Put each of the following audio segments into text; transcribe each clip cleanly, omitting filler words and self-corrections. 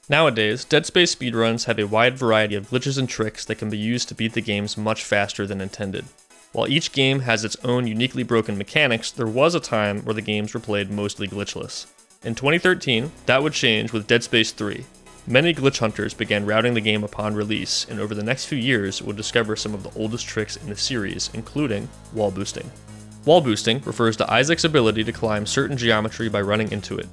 Nowadays, Dead Space speedruns have a wide variety of glitches and tricks that can be used to beat the games much faster than intended. While each game has its own uniquely broken mechanics, there was a time where the games were played mostly glitchless. In 2013, that would change with Dead Space 3. Many glitch hunters began routing the game upon release, and over the next few years would discover some of the oldest tricks in the series, including wall boosting. Wall boosting refers to Isaac's ability to climb certain geometry by running into it.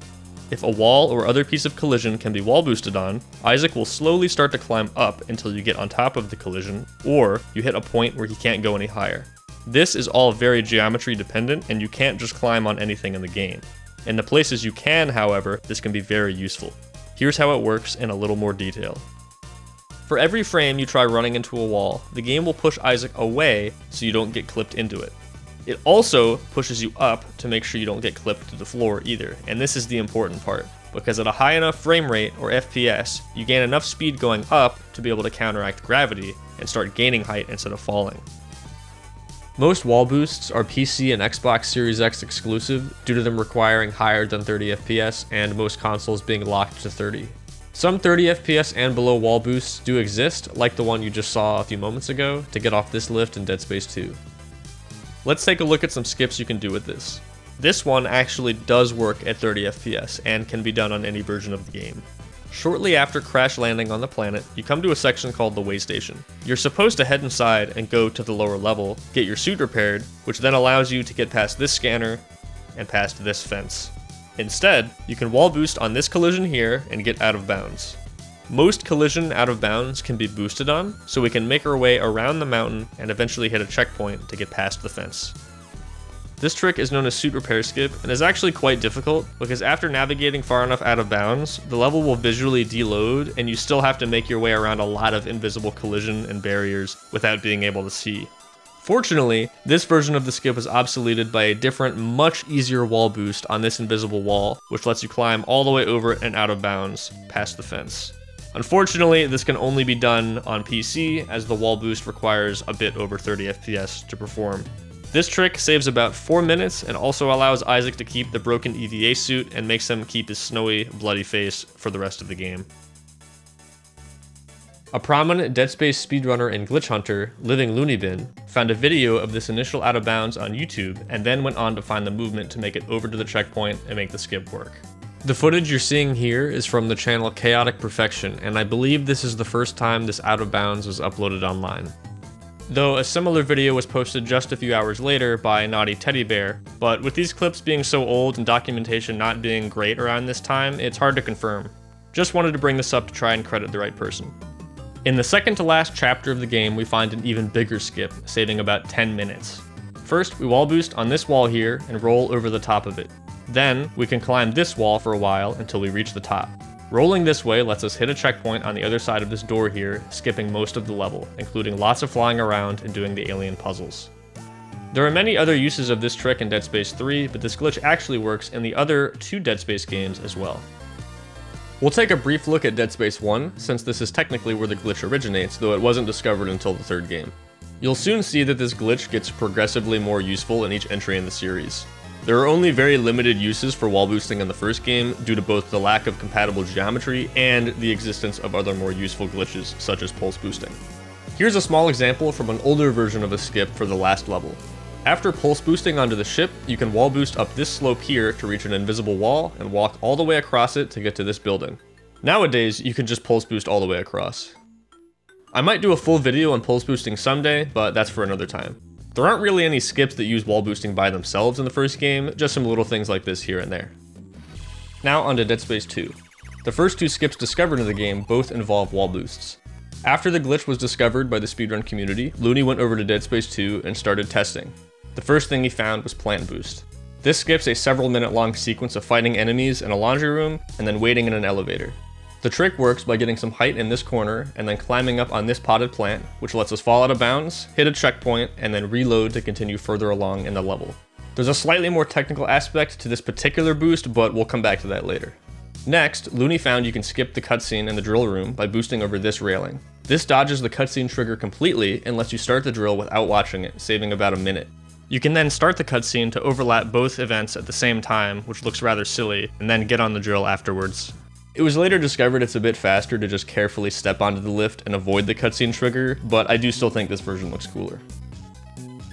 If a wall or other piece of collision can be wall boosted on, Isaac will slowly start to climb up until you get on top of the collision, or you hit a point where he can't go any higher. This is all very geometry dependent, and you can't just climb on anything in the game. In the places you can, however, this can be very useful. Here's how it works in a little more detail. For every frame you try running into a wall, the game will push Isaac away so you don't get clipped into it. It also pushes you up to make sure you don't get clipped to the floor either, and this is the important part, because at a high enough frame rate, or FPS, you gain enough speed going up to be able to counteract gravity and start gaining height instead of falling. Most wall boosts are PC and Xbox Series X exclusive due to them requiring higher than 30 FPS and most consoles being locked to 30. Some 30 FPS and below wall boosts do exist, like the one you just saw a few moments ago, to get off this lift in Dead Space 2. Let's take a look at some skips you can do with this. This one actually does work at 30 FPS and can be done on any version of the game. Shortly after crash landing on the planet, you come to a section called the Waystation. You're supposed to head inside and go to the lower level, get your suit repaired, which then allows you to get past this scanner and past this fence. Instead, you can wall boost on this collision here and get out of bounds. Most collision out of bounds can be boosted on, so we can make our way around the mountain and eventually hit a checkpoint to get past the fence. This trick is known as suit repair skip and is actually quite difficult because after navigating far enough out of bounds, the level will visually deload and you still have to make your way around a lot of invisible collision and barriers without being able to see. Fortunately, this version of the skip was obsoleted by a different, much easier wall boost on this invisible wall, which lets you climb all the way over it and out of bounds, past the fence. Unfortunately, this can only be done on PC, as the wall boost requires a bit over 30 FPS to perform. This trick saves about 4 minutes and also allows Isaac to keep the broken EVA suit and makes him keep his snowy, bloody face for the rest of the game. A prominent Dead Space speedrunner and glitch hunter, Living Looney Bin, found a video of this initial out of bounds on YouTube and then went on to find the movement to make it over to the checkpoint and make the skip work. The footage you're seeing here is from the channel Chaotic Perfection, and I believe this is the first time this out of bounds was uploaded online. Though a similar video was posted just a few hours later by Naughty Teddy Bear, but with these clips being so old and documentation not being great around this time, it's hard to confirm. Just wanted to bring this up to try and credit the right person. In the second to last chapter of the game, we find an even bigger skip, saving about 10 minutes. First, we wall boost on this wall here and roll over the top of it. Then, we can climb this wall for a while until we reach the top. Rolling this way lets us hit a checkpoint on the other side of this door here, skipping most of the level, including lots of flying around and doing the alien puzzles. There are many other uses of this trick in Dead Space 3, but this glitch actually works in the other 2 Dead Space games as well. We'll take a brief look at Dead Space 1, since this is technically where the glitch originates, though it wasn't discovered until the 3rd game. You'll soon see that this glitch gets progressively more useful in each entry in the series. There are only very limited uses for wall boosting in the first game due to both the lack of compatible geometry and the existence of other more useful glitches such as pulse boosting. Here's a small example from an older version of a skip for the last level. After pulse boosting onto the ship, you can wall boost up this slope here to reach an invisible wall and walk all the way across it to get to this building. Nowadays, you can just pulse boost all the way across. I might do a full video on pulse boosting someday, but that's for another time. There aren't really any skips that use wall boosting by themselves in the first game, just some little things like this here and there. Now onto Dead Space 2. The first 2 skips discovered in the game both involve wall boosts. After the glitch was discovered by the speedrun community, Looney went over to Dead Space 2 and started testing. The first thing he found was Plant Boost. This skips a several minute long sequence of fighting enemies in a laundry room and then waiting in an elevator. The trick works by getting some height in this corner and then climbing up on this potted plant, which lets us fall out of bounds, hit a checkpoint, and then reload to continue further along in the level. There's a slightly more technical aspect to this particular boost, but we'll come back to that later. Next, Looney found you can skip the cutscene in the drill room by boosting over this railing. This dodges the cutscene trigger completely and lets you start the drill without watching it, saving about a minute. You can then start the cutscene to overlap both events at the same time, which looks rather silly, and then get on the drill afterwards. It was later discovered it's a bit faster to just carefully step onto the lift and avoid the cutscene trigger, but I do still think this version looks cooler.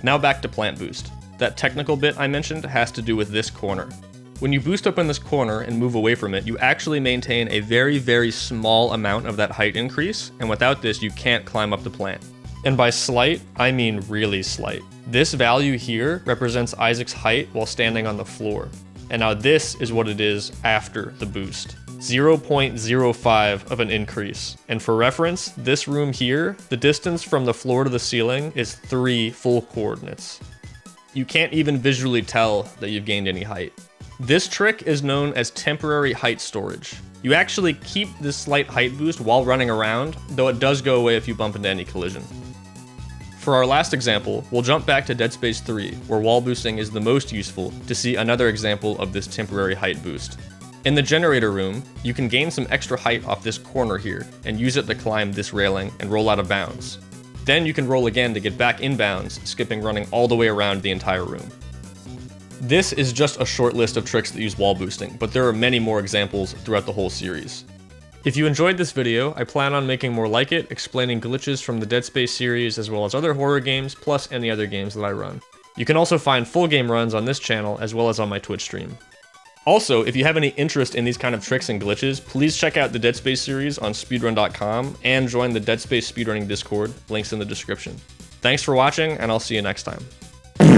Now back to plant boost. That technical bit I mentioned has to do with this corner. When you boost up in this corner and move away from it, you actually maintain a very, very small amount of that height increase, and without this you can't climb up the plant. And by slight, I mean really slight. This value here represents Isaac's height while standing on the floor. And now this is what it is after the boost. 0.05 of an increase. And for reference, this room here, the distance from the floor to the ceiling is 3 full coordinates. You can't even visually tell that you've gained any height. This trick is known as temporary height storage. You actually keep this slight height boost while running around, though it does go away if you bump into any collision. For our last example, we'll jump back to Dead Space 3, where wall boosting is the most useful, to see another example of this temporary height boost. In the generator room, you can gain some extra height off this corner here, and use it to climb this railing and roll out of bounds. Then you can roll again to get back in bounds, skipping running all the way around the entire room. This is just a short list of tricks that use wall boosting, but there are many more examples throughout the whole series. If you enjoyed this video, I plan on making more like it, explaining glitches from the Dead Space series as well as other horror games, plus any other games that I run. You can also find full game runs on this channel as well as on my Twitch stream. Also, if you have any interest in these kind of tricks and glitches, please check out the Dead Space series on speedrun.com and join the Dead Space speedrunning Discord, links in the description. Thanks for watching, and I'll see you next time.